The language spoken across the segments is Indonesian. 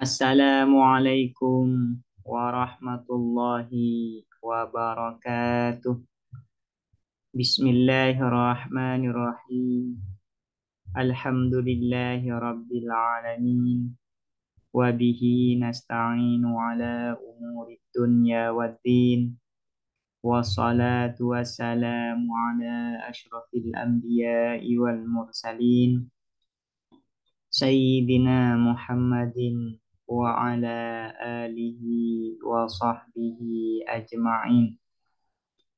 Assalamualaikum warahmatullahi wabarakatuh. Bismillahirrahmanirrahim. Alhamdulillahi rabbil alamin. Wabihi nasta'inu ala umuri dunya waddin. Wassalatu wassalamu ala ashrafil anbiya'i wal mursalin. Sayyidina Muhammadin wa ala alihi wa sahbihi ajma'in.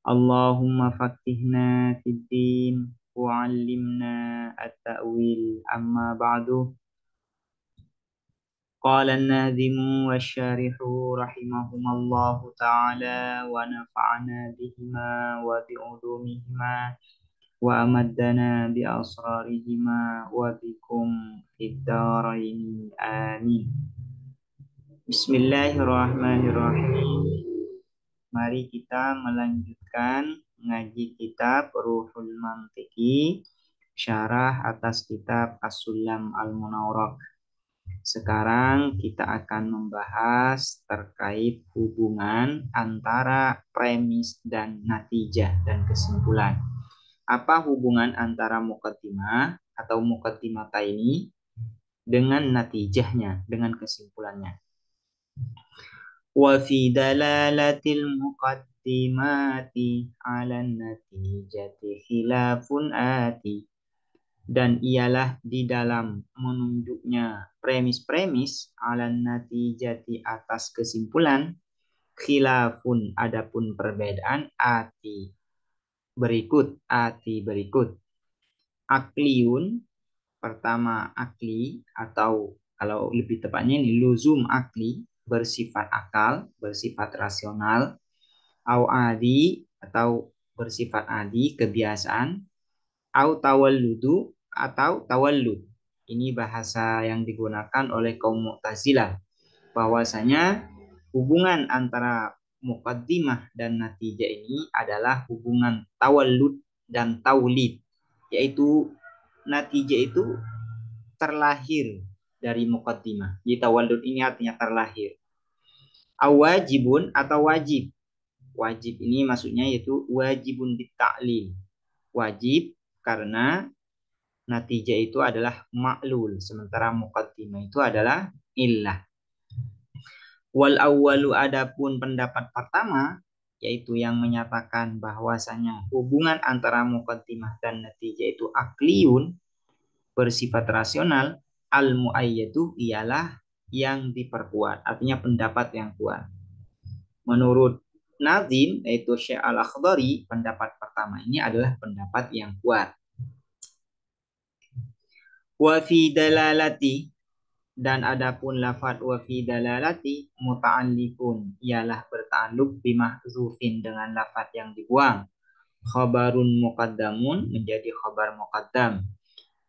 Allahumma faqihna fid din wa 'allimna at-ta'wil amma ba'du. Qala an-nadhimu wasy-syarihu rahimahumallahu ta'ala wa nafa'ana bihima wa bi'ulumihima wa amaddana bi asrarihima wa bikum fid dharain amin. Bismillahirrahmanirrahim. Mari kita melanjutkan ngaji kitab Ruhul Mantiki, syarah atas kitab As-Sulam Al-Munawwarah. Sekarang kita akan membahas terkait hubungan antara premis dan natijah dan kesimpulan. Apa hubungan antara muqaddimah atau muqaddimataini dengan natijahnya, dengan kesimpulannya? Wa fi dalalatil muqaddimati 'alan natijati khilafun ati. Dan ialah di dalam menunjuknya premis-premis 'alan natijati atas kesimpulan, khilafun adapun perbedaan ati berikut. Akliun, pertama akli, atau kalau lebih tepatnya ini luzum akli, bersifat akal, bersifat rasional. Au adi, atau bersifat adi, kebiasaan. Au tawalludu, atau tawallud. Ini bahasa yang digunakan oleh kaum Mu'tazilah, bahwasanya hubungan antara muqaddimah dan natijah ini adalah hubungan tawallud dan taulid, yaitu natijah itu terlahir dari muqaddimah. Jadi tawallud ini artinya terlahir. Awajibun, atau wajib. Wajib ini maksudnya yaitu wajibun bitta'lil. Wajib karena natijah itu adalah ma'lul, sementara muqaddimah itu adalah illah. Wal awwalu, adapun pendapat pertama, yaitu yang menyatakan bahwasanya hubungan antara muqaddimah dan natijah itu akliyun, bersifat rasional. Al muayyadu, ialah yang diperkuat, artinya pendapat yang kuat. Menurut Nazim, yaitu Syekh Al-Akhdari, pendapat pertama ini adalah pendapat yang kuat. Wa fi dalalati, dan adapun lafaz wa fi dalalati muta'alliqun, ialah bertakluk bimahzufin, dengan lafaz yang dibuang. Khabarun muqaddamun, menjadi khabar muqaddam.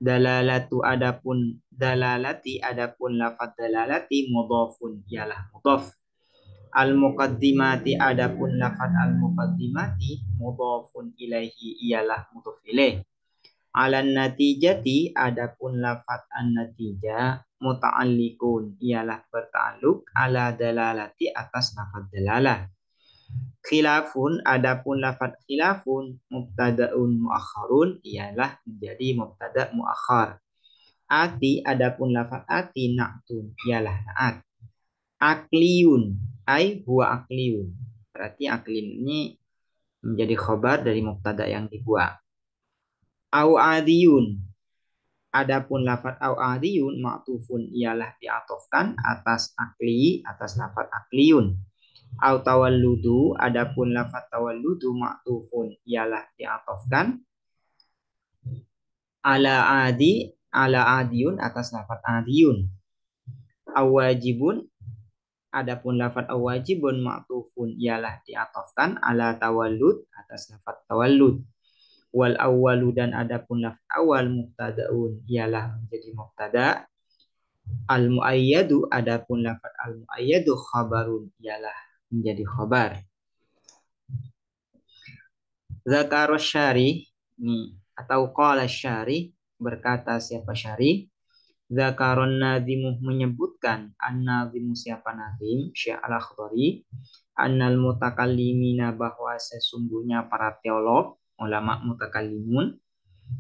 Dalalatu, adapun dalalati, adapun lafaz dalalati mudhafun, ialah mudhaf. Al muqaddimati, adapun lafaz al muqaddimati mudhafun ilaihi, ialah mudhaf ilaih. Alan natijati, adapun lafaz an natijah muta'alliqun, ialah bertakluk ala dalalati, atas lafaz dalalah. Khilafun, adapun lafaz khilafun mubtada'un muakhharun, ialah menjadi mubtada' muakhar. Ati, adapun lafaz ati na'tun, ialah na'at. Akliyun, ai huwa akliyun, berarti aklin ini menjadi khabar dari mubtada yang dibuang. Au adiyun, adapun lafaz au adiyun ma'tufun, ialah diatofkan atas akli, atas lafaz akliyun. Au tawalludu, adapun lafaz tawalludu ma'tufun, ialah diatofkan ala adi, ala adiyun, atas lafaz adiyun. Au wajibun, adapun lafaz awajibun ma'tufun, ialah diatofkan ala tawallud, atas lafaz tawallud. Wal awwalu, dan adapun lafaz awal mubtadaun, ialah menjadi mubtada. Al muayyadu, adapun lafaz al muayyadu khabarun, ialah menjadi khabar. Zakar syari, ini atau qala syari, berkata siapa syari, Zakaron nazimu menyebutkan an-nazimu siapa nazim Syekh Al-Akhdari annal mutakallimina bahwa sesungguhnya para teolog ulama mutakallimun.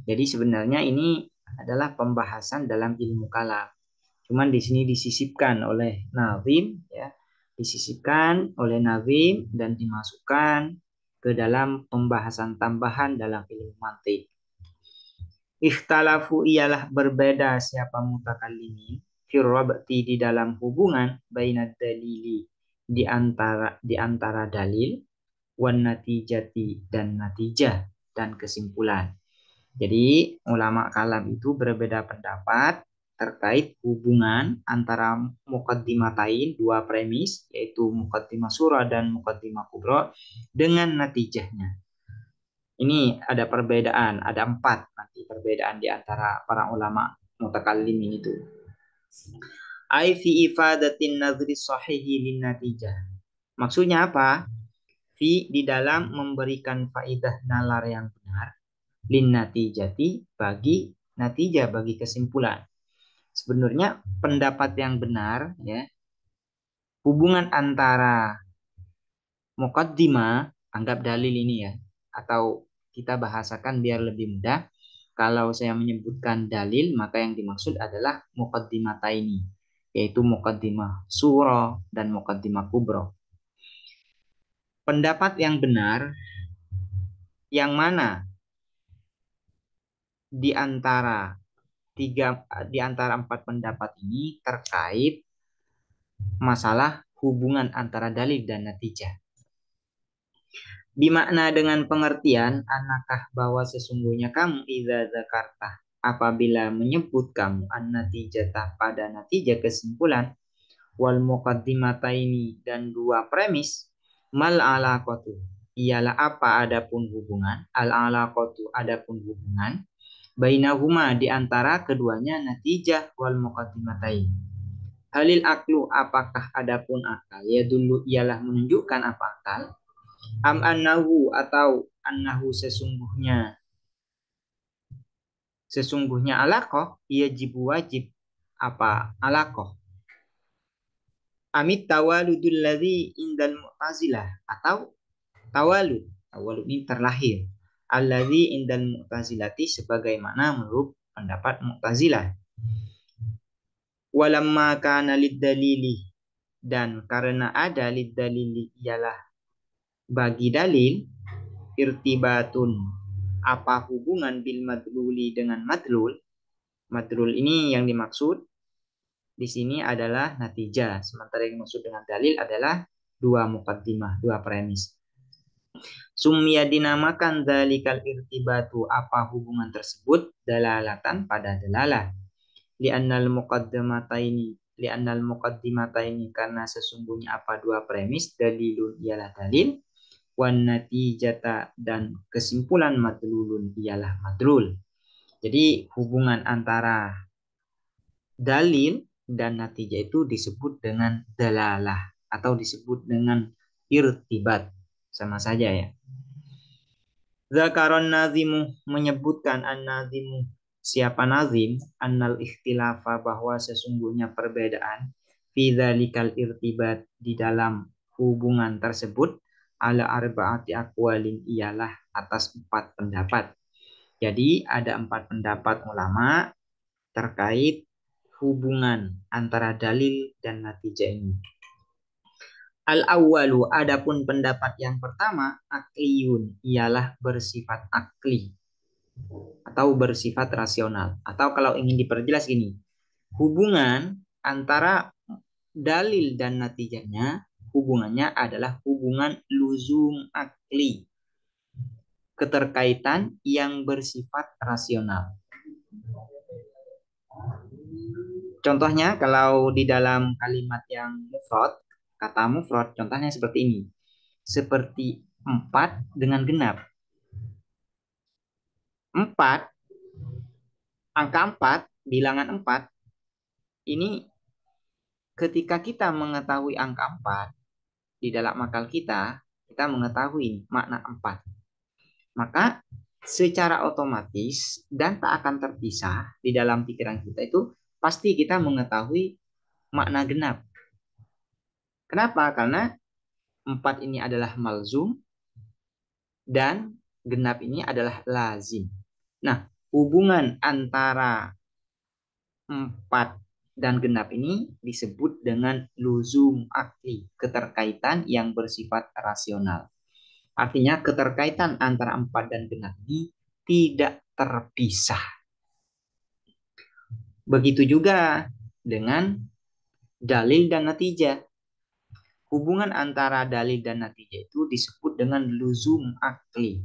Jadi sebenarnya ini adalah pembahasan dalam ilmu kalam. Cuman di sini disisipkan oleh nazim ya, disisipkan oleh nazim dan dimasukkan ke dalam pembahasan tambahan dalam ilmu mantik. Ikhtalafu ialah berbeda siapa mutakallimin firrabti di dalam hubungan bainad dalili di antara dalil wan natijati dan natijah dan kesimpulan. Jadi ulama kalam itu berbeda pendapat terkait hubungan antara muqaddimatain dua premis yaitu muqaddimah surah dan muqaddimah kubra dengan natijahnya. Ini ada perbedaan, ada 4 nanti perbedaan di antara para ulama mutakallimin itu. Ai fi ifadatin nazri sahihi lin natijah. Maksudnya apa? Fi di dalam memberikan faidah nalar yang benar lin natijati bagi natijah bagi kesimpulan. Sebenarnya pendapat yang benar ya, hubungan antara muqaddimah, anggap dalil ini ya, atau kita bahasakan biar lebih mudah. Kalau saya menyebutkan dalil, maka yang dimaksud adalah muqaddimataini, yaitu muqaddimah surah dan muqaddimah kubra. Pendapat yang benar yang mana di antara di antara 4 pendapat ini terkait masalah hubungan antara dalil dan natijah. Bimakna dengan pengertian anakah bahwa sesungguhnya kamu idza zakarta apabila menyebut kamu an-natijata pada natijah kesimpulan wal muqaddimataini dan 2 premis mal alaqatu ialah apa adapun hubungan al alaqatu adapun hubungan bainahuma di antara keduanya natijah wal muqaddimatain. Halil aklu apakah adapun akal ya dulu ialah menunjukkan apa akal am annahu atau annahu sesungguhnya alaqah ia jibu wajib apa alaqah amit tawaludul ladzi indal mu'tazilah atau tawalud ini terlahir alladzi indal mu'tazilati sebagaimana menurut pendapat mu'tazilah walamma kana lid dalili dan karena ada lid dalili ialah bagi dalil irtibatun apa hubungan bil madluli dengan madlul. Madlul ini yang dimaksud di sini adalah natijah, sementara yang dimaksud dengan dalil adalah 2 muqaddimah, 2 premis. Sumya dinamakan dalikal irtibatu apa hubungan tersebut dalalatan pada dalalah. Li'annal muqaddimataini karena sesungguhnya apa 2 premis dalilun ialah dalil wan natijata dan kesimpulan madlulun ialah madlul. Jadi hubungan antara dalil dan natijah itu disebut dengan dalalah atau disebut dengan irtibat. Sama saja ya. Zakaron nazimu menyebutkan an-nazimu siapa nazim annal ikhtilafa bahwa sesungguhnya perbedaan fi dzalikal irtibat di dalam hubungan tersebut ala arba'ati aqwalin ialah atas 4 pendapat. Jadi ada 4 pendapat ulama terkait hubungan antara dalil dan natijah ini. Al-awwalu adapun pendapat yang pertama akliyun ialah bersifat akli atau bersifat rasional atau kalau ingin diperjelas gini hubungan antara dalil dan natijahnya hubungannya adalah hubungan luzum akli keterkaitan yang bersifat rasional. Contohnya kalau di dalam kalimat yang mufrad kata mufrad contohnya seperti ini seperti 4 dengan genap 4 angka 4 bilangan 4 ini ketika kita mengetahui angka 4 di dalam akal kita mengetahui makna 4 maka secara otomatis dan tak akan terpisah di dalam pikiran kita itu pasti kita mengetahui makna genap. Kenapa? Karena 4 ini adalah malzum dan genap ini adalah lazim. Nah, hubungan antara 4 dan genap ini disebut dengan luzum akli, keterkaitan yang bersifat rasional. Artinya keterkaitan antara 4 dan genap ini tidak terpisah. Begitu juga dengan dalil dan natijah. Hubungan antara dalil dan natijah itu disebut dengan luzum akli.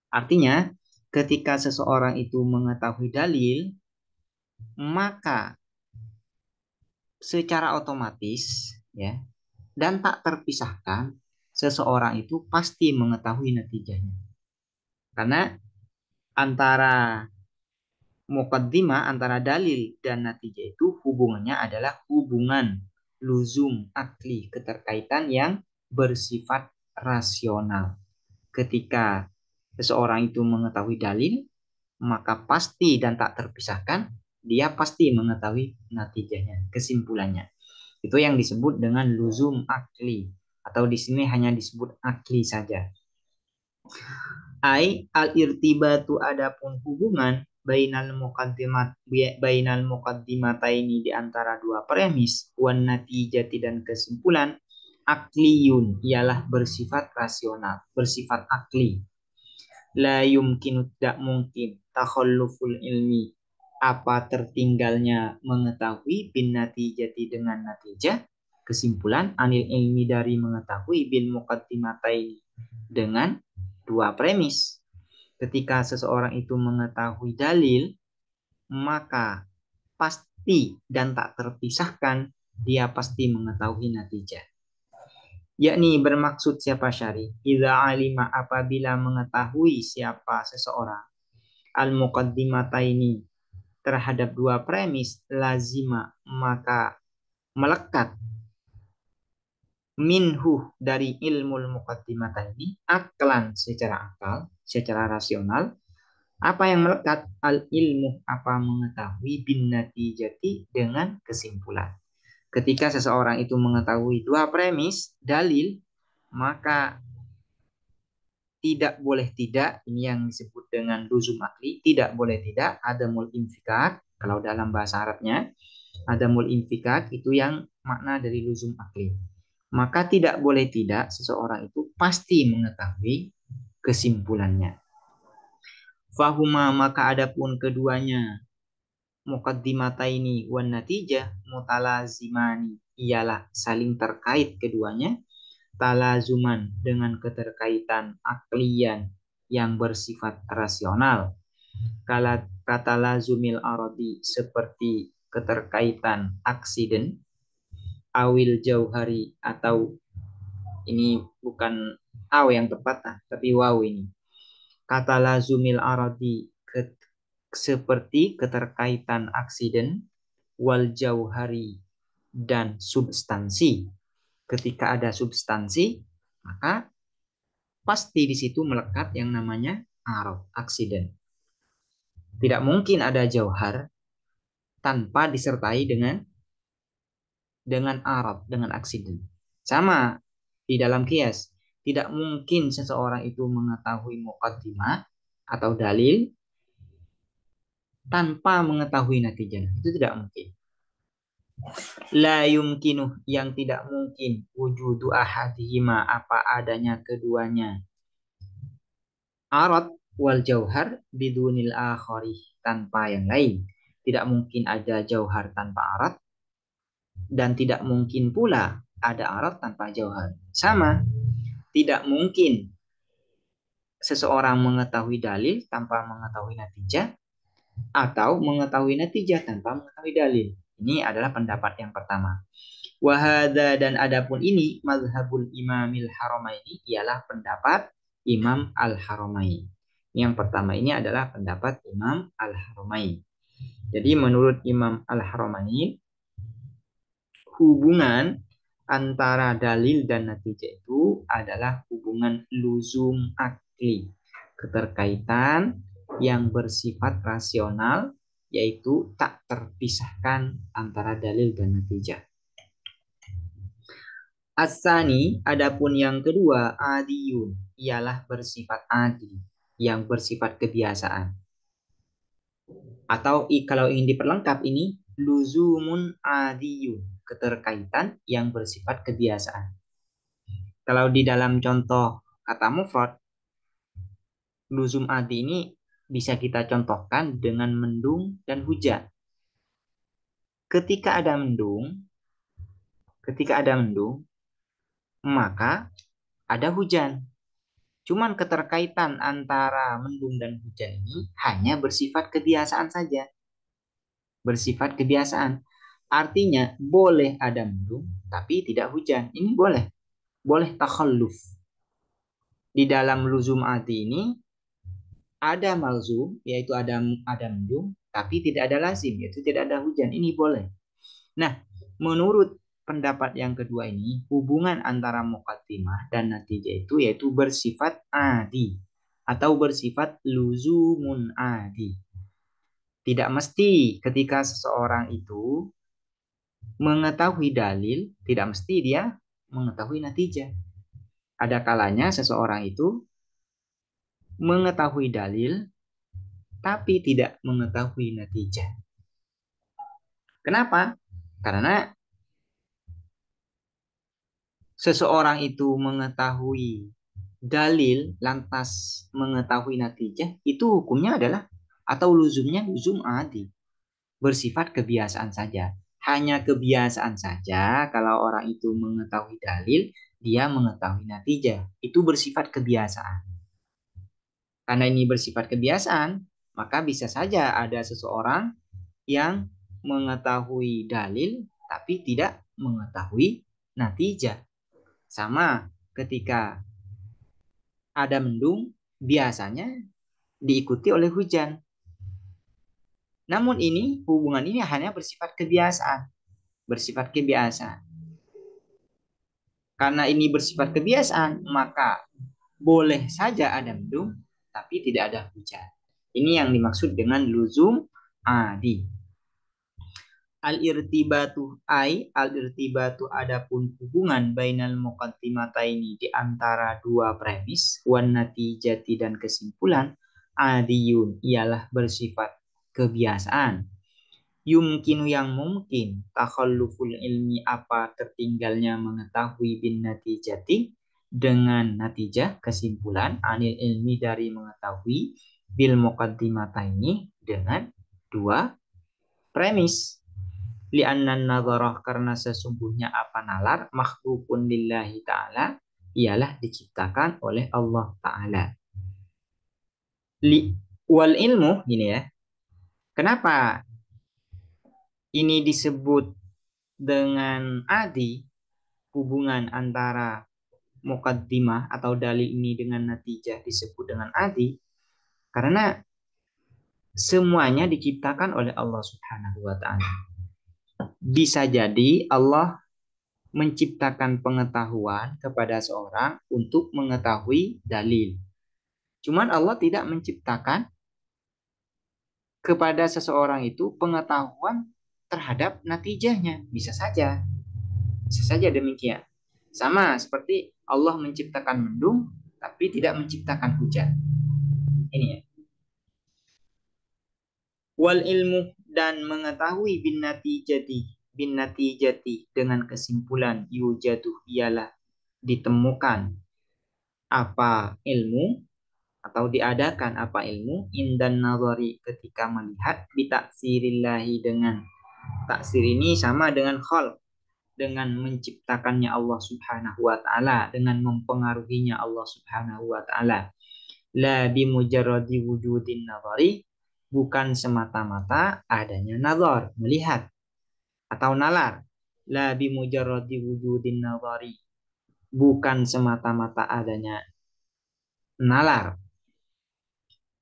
Artinya, ketika seseorang itu mengetahui dalil, maka secara otomatis ya dan tak terpisahkan seseorang itu pasti mengetahui natijahnya. Karena antara muqaddimah, antara dalil dan natijah itu hubungannya adalah hubungan luzum akli, keterkaitan yang bersifat rasional. Ketika seseorang itu mengetahui dalil, maka pasti dan tak terpisahkan dia pasti mengetahui natijahnya, kesimpulannya. Itu yang disebut dengan luzum akli, atau di sini hanya disebut akli saja. Ai al-irtibatu, adapun hubungan bainal muqaddimataini di antara dua premis wan natijati dan kesimpulan akliyun, ialah bersifat rasional, bersifat akli. La yumkinu, tidak mungkin, takhalluful ilmi, apa tertinggalnya mengetahui, bin natijati dengan natijah, kesimpulan, anil ilmi dari mengetahui, bil muqaddimatain dengan dua premis. Ketika seseorang itu mengetahui dalil, maka pasti dan tak terpisahkan dia pasti mengetahui natijah. Yakni bermaksud siapa syari? Idza alima, apabila mengetahui siapa seseorang, al-muqaddimataini, terhadap dua premis, lazima, maka melekat, minhu, dari ilmu muqaddimataini, aklan, secara akal, secara rasional. Apa yang melekat? Al ilmu, apa mengetahui, bin natijati, dengan kesimpulan. Ketika seseorang itu mengetahui dua premis dalil, maka tidak boleh tidak, ini yang disebut dengan luzum akli, tidak boleh tidak, adamul infikak. Kalau dalam bahasa Arabnya, adamul infikak itu yang makna dari luzum akli. Maka tidak boleh tidak seseorang itu pasti mengetahui kesimpulannya. Fahuma, maka adapun keduanya, muqaddimataini wan natijah, mutalazimani, ialah saling terkait keduanya, talazuman, dengan keterkaitan aklian yang bersifat rasional. Kata lazumil aradi, seperti keterkaitan aksiden, awil jauhari, atau ini bukan aw yang tepat tapi waw ini. Kata lazumil aradi, seperti keterkaitan aksiden, wal jauhari, dan substansi. Ketika ada substansi, maka pasti di situ melekat yang namanya arad, aksiden. Tidak mungkin ada jauhar tanpa disertai dengan arad, dengan aksiden. Sama di dalam kias, tidak mungkin seseorang itu mengetahui muqaddimah atau dalil tanpa mengetahui natijah. Itu tidak mungkin. La yumkinu, yang tidak mungkin, wujudu ahadihima, apa adanya keduanya, arad wal jauhar bidunil akhari, tanpa yang lain. Tidak mungkin ada jauhar tanpa arad, dan tidak mungkin pula ada arad tanpa jauhar. Sama, tidak mungkin seseorang mengetahui dalil tanpa mengetahui natijah, atau mengetahui natijah tanpa mengetahui dalil. Ini adalah pendapat yang pertama. Wahada, dan adapun ini, mazhabul imamil haramaini, ialah pendapat Imam al-Haramain. Yang pertama ini adalah pendapat Imam al-Haramain. Jadi menurut Imam al-Haramain, hubungan antara dalil dan natijah itu adalah hubungan luzum akli, keterkaitan yang bersifat rasional yaitu tak terpisahkan antara dalil dan natijah. Asani, adapun yang kedua, adiyun, ialah bersifat adi, yang bersifat kebiasaan. Atau kalau ingin diperlengkap ini, luzumun adiyun, keterkaitan yang bersifat kebiasaan. Kalau di dalam contoh kata mufrad, luzum adi ini bisa kita contohkan dengan mendung dan hujan. Ketika ada mendung, maka ada hujan. Cuman keterkaitan antara mendung dan hujan ini hanya bersifat kebiasaan saja. Bersifat kebiasaan. Artinya boleh ada mendung tapi tidak hujan. Ini boleh. Boleh takhalluf. Di dalam luzum adi ini ada malzum, yaitu ada mendung, tapi tidak ada lazim, yaitu tidak ada hujan. Ini boleh. Nah, menurut pendapat yang kedua ini, hubungan antara muqaddimah dan natijah itu yaitu bersifat adi atau bersifat luzumun adi. Tidak mesti ketika seseorang itu mengetahui dalil, tidak mesti dia mengetahui natijah. Ada kalanya seseorang itu mengetahui dalil tapi tidak mengetahui natijah. Kenapa? Karena seseorang itu mengetahui dalil lantas mengetahui natijah, itu hukumnya adalah atau luzumnya luzum adi, bersifat kebiasaan saja. Hanya kebiasaan saja kalau orang itu mengetahui dalil, dia mengetahui natijah. Itu bersifat kebiasaan. Karena ini bersifat kebiasaan, maka bisa saja ada seseorang yang mengetahui dalil tapi tidak mengetahui natijah. Sama ketika ada mendung, biasanya diikuti oleh hujan. Namun ini hubungan ini hanya bersifat kebiasaan, bersifat kebiasaan. Karena ini bersifat kebiasaan, maka boleh saja ada mendung, tapi tidak ada hujan. Ini yang dimaksud dengan luzum adi. Al-irtibatu adapun hubungan bainal muqaddimataini di antara dua premis wan natijati dan kesimpulan adiyun ialah bersifat kebiasaan. Yumkinu yang mungkin takhalluful ilmi apa tertinggalnya mengetahui bin natijati dengan natijah kesimpulan anil ilmi dari mengetahui bil muqaddimataini dengan dua premis. Li'annan nadharah karena sesungguhnya apa nalar makhlukun lillahi ta'ala ialah diciptakan oleh Allah Ta'ala. Wal ilmu ini ya. Kenapa ini disebut dengan adi, hubungan antara muqaddimah atau dalil ini dengan natijah disebut dengan adi karena semuanya diciptakan oleh Allah Subhanahu wa taala. Bisa jadi Allah menciptakan pengetahuan kepada seorang untuk mengetahui dalil. Cuman Allah tidak menciptakan kepada seseorang itu pengetahuan terhadap natijahnya. Bisa saja. Bisa saja demikian. Sama seperti Allah menciptakan mendung tapi tidak menciptakan hujan. Ini ya. Wal ilmu dan mengetahui bin natijati dengan kesimpulan yujadu ialah ditemukan apa ilmu atau diadakan apa ilmu indan nazari ketika melihat bitaksirillahi dengan taksir ini sama dengan khalq, dengan menciptakannya Allah Subhanahu wa taala, dengan mempengaruhinya Allah Subhanahu wa taala. La bi mujarradi wujudin nazari, bukan semata-mata adanya nazar, melihat atau nalar. La bi mujarradi wujudin nazari, bukan semata-mata adanya nalar.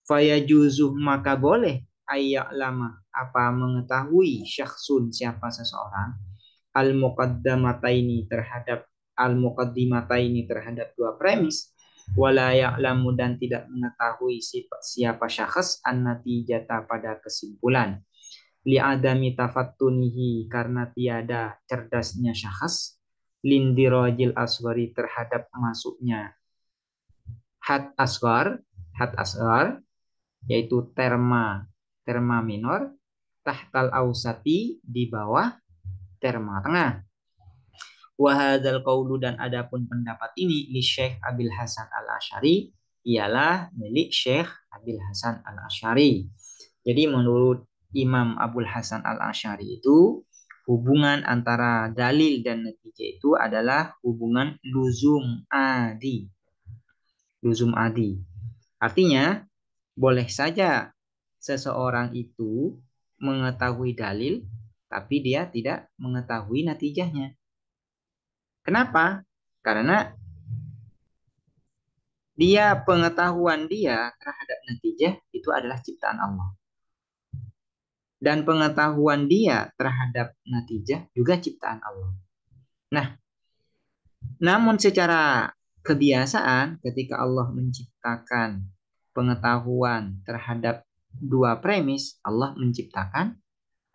Fayajuzuh maka boleh ayak lama apa mengetahui syakhsun siapa seseorang al-muqaddamataini terhadap dua premis wala ya'lamu dan tidak mengetahui siapa syakhs an-natijata pada kesimpulan li'adami tafattunihi karena tiada cerdasnya syakhs lindirajil aswari terhadap masuknya had had asgar yaitu terma minor tahtal ausati di bawah terma tengah. Wahadal qaulu dan adapun pendapat ini li Syekh Abil Hasan Al-Asy'ari ialah milik Syekh Abil Hasan Al-Asy'ari. Jadi menurut Imam Abul Hasan Al-Asy'ari itu hubungan antara dalil dan natijah itu adalah hubungan luzum adi. Luzum adi. Artinya boleh saja seseorang itu mengetahui dalil tapi dia tidak mengetahui natijahnya. Kenapa? Karena pengetahuan dia terhadap natijah itu adalah ciptaan Allah. Dan pengetahuan dia terhadap natijah juga ciptaan Allah. Nah, namun secara kebiasaan ketika Allah menciptakan pengetahuan terhadap dua premis, Allah menciptakan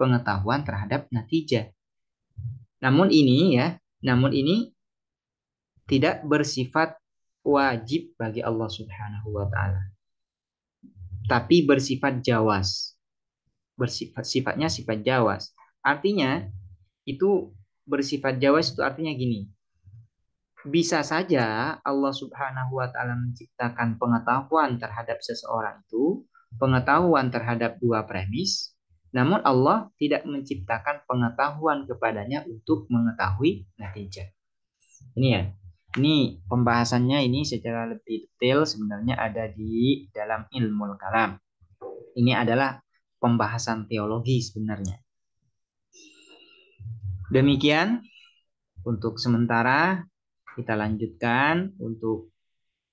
pengetahuan terhadap natijah. Namun ini tidak bersifat wajib bagi Allah Subhanahu wa taala, tapi bersifat jawas. Sifatnya sifat jawas. Artinya itu bersifat jawas itu artinya gini. Bisa saja Allah Subhanahu wa taala menciptakan pengetahuan terhadap seseorang itu, pengetahuan terhadap dua premis, namun Allah tidak menciptakan pengetahuan kepadanya untuk mengetahui natijah. Ini ya. Ini pembahasannya ini secara lebih detail sebenarnya ada di dalam ilmu kalam. Ini adalah pembahasan teologi sebenarnya. Demikian untuk sementara kita lanjutkan untuk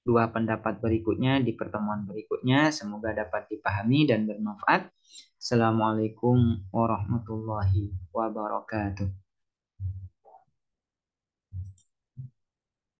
dua pendapat berikutnya di pertemuan berikutnya. Semoga dapat dipahami dan bermanfaat. Assalamualaikum warahmatullahi wabarakatuh.